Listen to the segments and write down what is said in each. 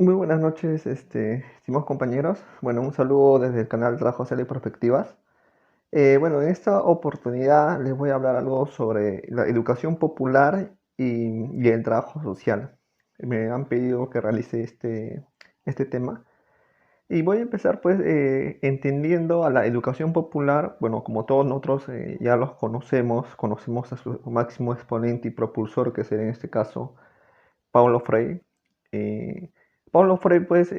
Muy buenas noches, estimados compañeros. Bueno, un saludo desde el canal Trabajo Social y Perspectivas. Bueno, en esta oportunidad les voy a hablar algo sobre la educación popular y el trabajo social. Me han pedido que realice este tema. Y voy a empezar pues entendiendo a la educación popular. Bueno, como todos nosotros ya los conocemos a su máximo exponente y propulsor, que sería en este caso Paulo Freire. Eh, Paulo Freire pues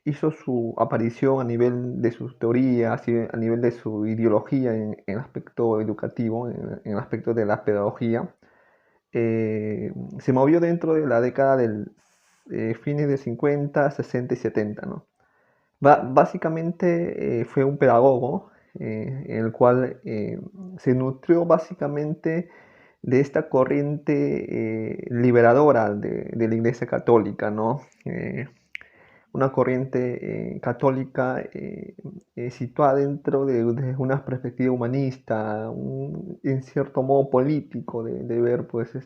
hizo su aparición a nivel de sus teorías y a nivel de su ideología en aspecto educativo, en el aspecto de la pedagogía. Se movió dentro de la década del fines de 50, 60 y 70, ¿no? Básicamente fue un pedagogo en el cual se nutrió básicamente de esta corriente liberadora de la Iglesia Católica, ¿no? Una corriente católica situada dentro de una perspectiva humanista, en cierto modo político, de ver pues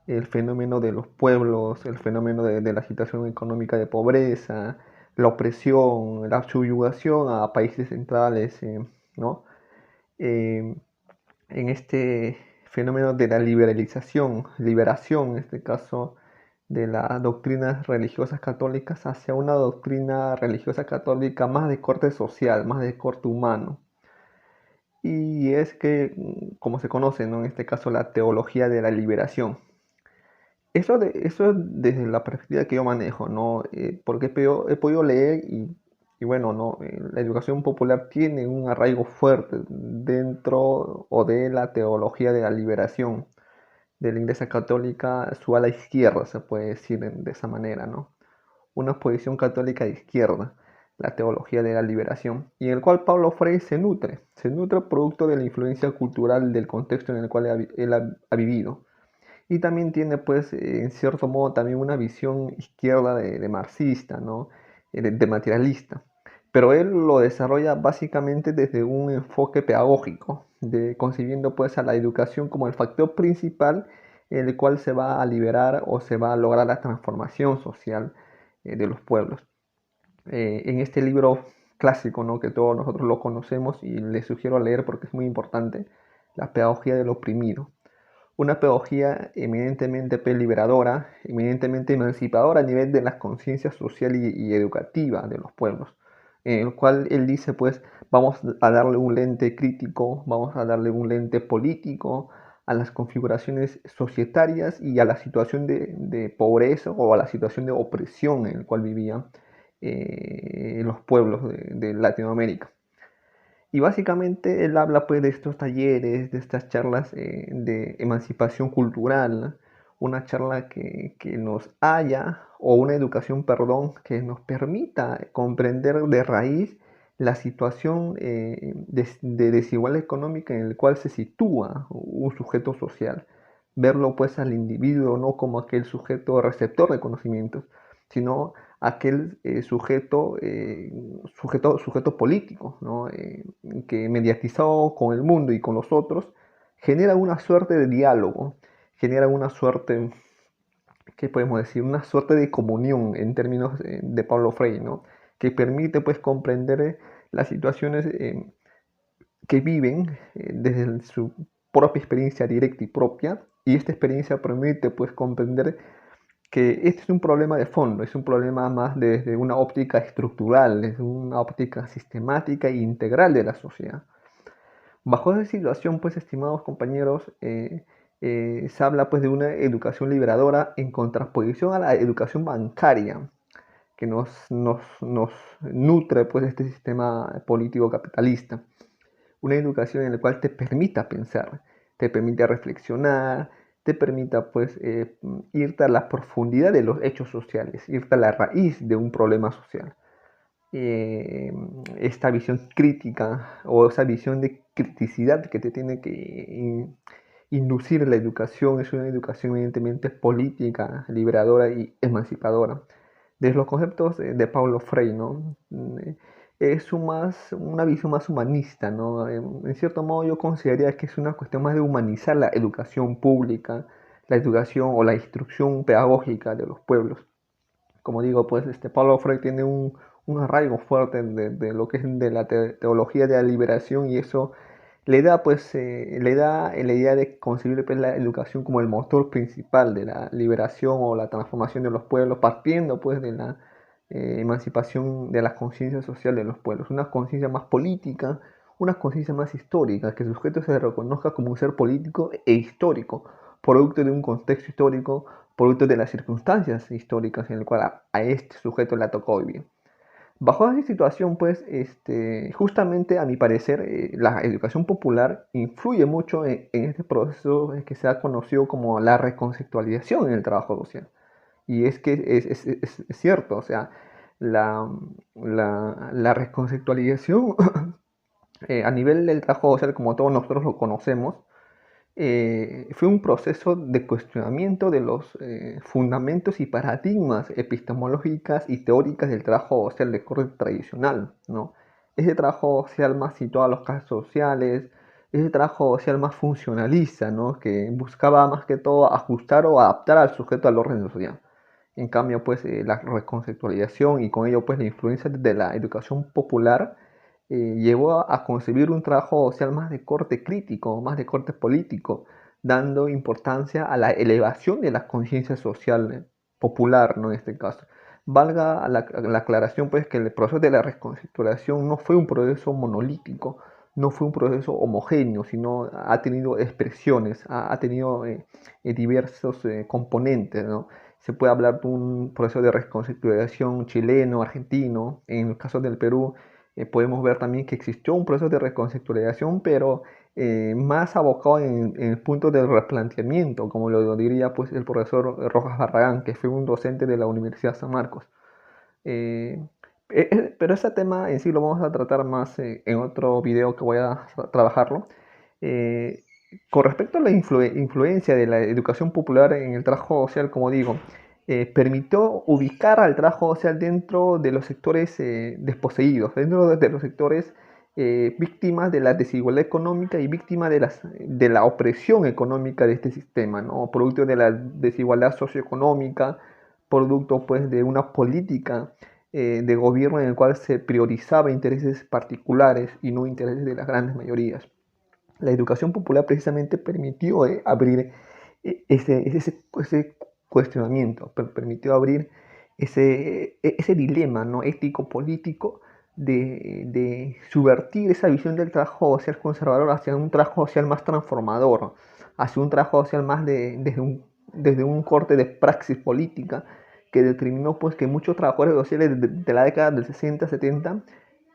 el fenómeno de los pueblos, el fenómeno de la situación económica de pobreza, la opresión, la subyugación a países centrales, ¿no? Eh, en este fenómeno de la liberación en este caso, de las doctrinas religiosas católicas hacia una doctrina religiosa católica más de corte social, más de corte humano. Y es que, como se conoce, ¿no? En este caso, la teología de la liberación. Eso desde la perspectiva que yo manejo, ¿no? Porque he podido leer y bueno, ¿no? La educación popular tiene un arraigo fuerte dentro o de la teología de la liberación de la Iglesia Católica, su ala izquierda, se puede decir de esa manera, ¿no? Una posición católica de izquierda, la teología de la liberación, y en el cual Pablo Freire se nutre producto de la influencia cultural del contexto en el cual él ha vivido. Y también tiene, pues, en cierto modo, también una visión izquierda de marxista, ¿no? De materialista. Pero él lo desarrolla básicamente desde un enfoque pedagógico, concibiendo pues a la educación como el factor principal en el cual se va a liberar o se va a lograr la transformación social de los pueblos. En este libro clásico, ¿no? Que todos nosotros lo conocemos y les sugiero leer porque es muy importante, La pedagogía del oprimido, una pedagogía eminentemente liberadora, eminentemente emancipadora a nivel de la conciencia social y educativa de los pueblos, en el cual él dice, pues, vamos a darle un lente crítico, vamos a darle un lente político a las configuraciones societarias y a la situación de pobreza o a la situación de opresión en el cual vivían los pueblos de Latinoamérica. Y básicamente él habla pues de estos talleres, de estas charlas de emancipación cultural, ¿no? Una charla que nos haya, o una educación, perdón, que nos permita comprender de raíz la situación de desigualdad económica en el cual se sitúa un sujeto social. Verlo pues al individuo no como aquel sujeto receptor de conocimientos, sino aquel sujeto político, ¿no? Que mediatizado con el mundo y con los otros, genera una suerte de diálogo, genera una suerte, ¿qué podemos decir? Una suerte de comunión en términos de Pablo Freire, ¿no? Que permite pues comprender las situaciones que viven desde su propia experiencia directa y propia, y esta experiencia permite pues comprender que este es un problema de fondo, es un problema más desde una óptica estructural, desde una óptica sistemática e integral de la sociedad. Bajo esa situación, pues, estimados compañeros, se habla pues de una educación liberadora en contraposición a la educación bancaria que nos nutre pues este sistema político capitalista. Una educación en la cual te permita pensar, te permita reflexionar, te permita pues irte a la profundidad de los hechos sociales, irte a la raíz de un problema social. Eh, Esta visión crítica o esa visión de criticidad que te tiene que inducir la educación es una educación evidentemente política, liberadora y emancipadora. Desde los conceptos de Paulo Freire, ¿no? Es una visión más humanista, ¿no? En cierto modo yo consideraría que es una cuestión más de humanizar la educación pública, la educación o la instrucción pedagógica de los pueblos. Como digo, pues Pablo Freire tiene un arraigo fuerte de lo que es de la teología de la liberación, y eso le da pues le da la idea de concebir pues, la educación como el motor principal de la liberación o la transformación de los pueblos, partiendo pues de la emancipación de la conciencia social de los pueblos, una conciencia más política, una conciencia más histórica, que el sujeto se reconozca como un ser político e histórico, producto de un contexto histórico, producto de las circunstancias históricas en el cual a este sujeto le ha tocado vivir. Bajo esa situación, pues, justamente a mi parecer, la educación popular influye mucho en este proceso que se ha conocido como la reconceptualización en el trabajo social. Y es que es cierto, o sea, la, la reconceptualización a nivel del trabajo social, como todos nosotros lo conocemos, fue un proceso de cuestionamiento de los fundamentos y paradigmas epistemológicas y teóricas del trabajo social de corte tradicional, ¿no? Ese trabajo social más situado a los casos sociales, ese trabajo social más funcionalista, ¿no? Que buscaba más que todo ajustar o adaptar al sujeto al orden social. En cambio, pues la reconceptualización y con ello pues la influencia de la educación popular llevó a concebir un trabajo social más de corte crítico, más de corte político, dando importancia a la elevación de la conciencia social popular, ¿no? En este caso. Valga la aclaración, pues, que el proceso de la reconstrucción no fue un proceso monolítico, no fue un proceso homogéneo, sino ha tenido expresiones, ha tenido diversos componentes, ¿no? Se puede hablar de un proceso de reconstrucción chileno, argentino, en el caso del Perú podemos ver también que existió un proceso de reconceptualización, pero más abocado en el punto del replanteamiento, como lo diría pues, el profesor Rojas Barragán, que fue un docente de la Universidad San Marcos. Eh, pero ese tema en sí lo vamos a tratar más en otro video que voy a trabajarlo. Eh, con respecto a la influencia de la educación popular en el trabajo social, como digo, permitió ubicar al trabajo social dentro de los sectores desposeídos, dentro de los sectores víctimas de la desigualdad económica y víctimas de la opresión económica de este sistema, ¿no? Producto de la desigualdad socioeconómica, producto pues de una política de gobierno en el cual se priorizaba intereses particulares y no intereses de las grandes mayorías. La educación popular precisamente permitió abrir ese cuestionamiento, permitió abrir ese dilema, ¿no? Ético-político de subvertir esa visión del trabajo social conservador hacia un trabajo social más transformador, hacia un trabajo social más desde un corte de praxis política que determinó pues que muchos trabajadores sociales de la década del 60-70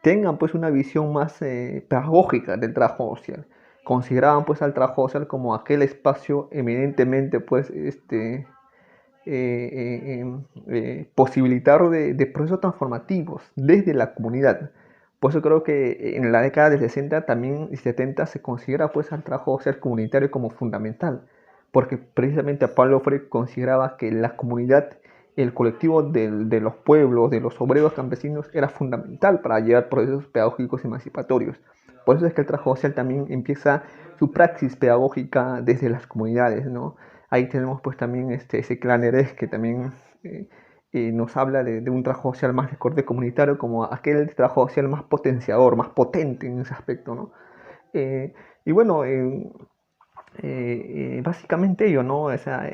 tengan pues una visión más pedagógica del trabajo social. Consideraban pues al trabajo social como aquel espacio eminentemente pues posibilitar de procesos transformativos desde la comunidad. Por eso creo que en la década de 60 también y 70 se considera pues al trabajo social comunitario como fundamental, porque precisamente Pablo Freire consideraba que la comunidad, el colectivo de los pueblos, de los obreros campesinos, era fundamental para llevar procesos pedagógicos emancipatorios. Por eso es que el trabajo social también empieza su praxis pedagógica desde las comunidades, ¿no? Ahí tenemos pues también ese clan Eres que también nos habla de un trabajo social más de corte comunitario como aquel trabajo social más potenciador, más potente en ese aspecto, ¿no? Eh, y bueno, básicamente ello, ¿no? O sea,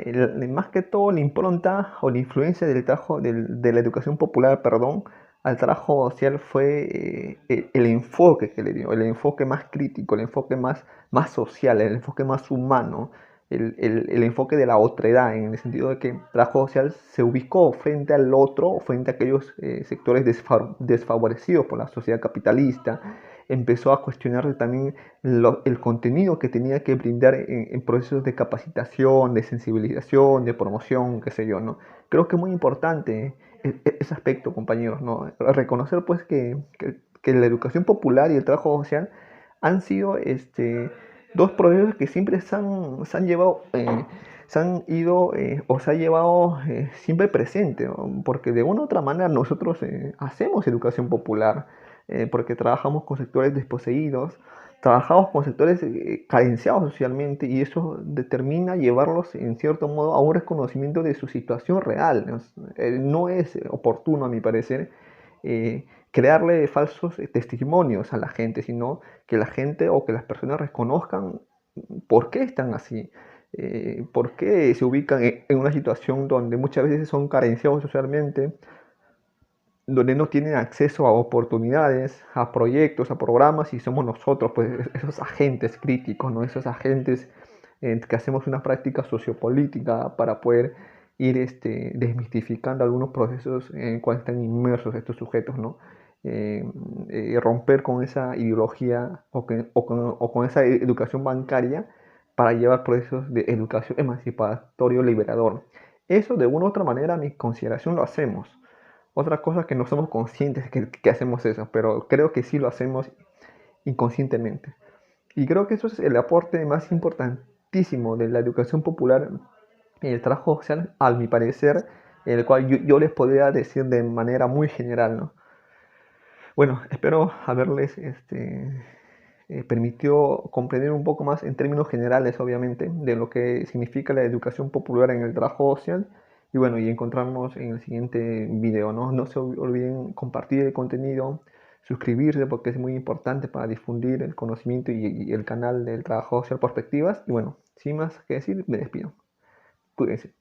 más que todo la impronta o la influencia del trabajo, de la educación popular, perdón, al trabajo social fue el enfoque que le dio, el enfoque más crítico, el enfoque más social, el enfoque más humano, el enfoque de la otredad, en el sentido de que el trabajo social se ubicó frente al otro, frente a aquellos sectores desfavorecidos por la sociedad capitalista. Empezó a cuestionarse también el contenido que tenía que brindar en procesos de capacitación, de sensibilización, de promoción, qué sé yo, ¿no? Creo que es muy importante ese aspecto, compañeros, ¿no? Reconocer pues que la educación popular y el trabajo social han sido dos procesos que siempre se han llevado, se han ido o se ha llevado siempre presente, ¿no? Porque de una u otra manera nosotros hacemos educación popular, porque trabajamos con sectores desposeídos, trabajamos con sectores carenciados socialmente y eso determina llevarlos en cierto modo a un reconocimiento de su situación real, ¿no? No es oportuno, a mi parecer, crearle falsos testimonios a la gente, sino que la gente o que las personas reconozcan por qué están así, por qué se ubican en una situación donde muchas veces son carenciados socialmente, donde no tienen acceso a oportunidades, a proyectos, a programas, y somos nosotros, pues, esos agentes críticos, ¿no? Esos agentes que hacemos una práctica sociopolítica para poder ir desmistificando algunos procesos en los cuales están inmersos estos sujetos, ¿no? Romper con esa ideología o con esa educación bancaria para llevar procesos de educación emancipatorio liberador. Eso de una u otra manera, a mi consideración, lo hacemos. Otra cosa es que no somos conscientes que hacemos eso, pero creo que sí lo hacemos inconscientemente. Y creo que eso es el aporte más importantísimo de la educación popular en el trabajo social, a mi parecer, el cual yo les podría decir de manera muy general, ¿no? Bueno, espero haberles permitido comprender un poco más en términos generales, obviamente, de lo que significa la educación popular en el trabajo social. Y bueno, y encontrarnos en el siguiente video, ¿no? No se olviden compartir el contenido, suscribirse porque es muy importante para difundir el conocimiento y el canal del trabajo social Perspectivas. Y bueno, sin más que decir, me despido. Cuídense.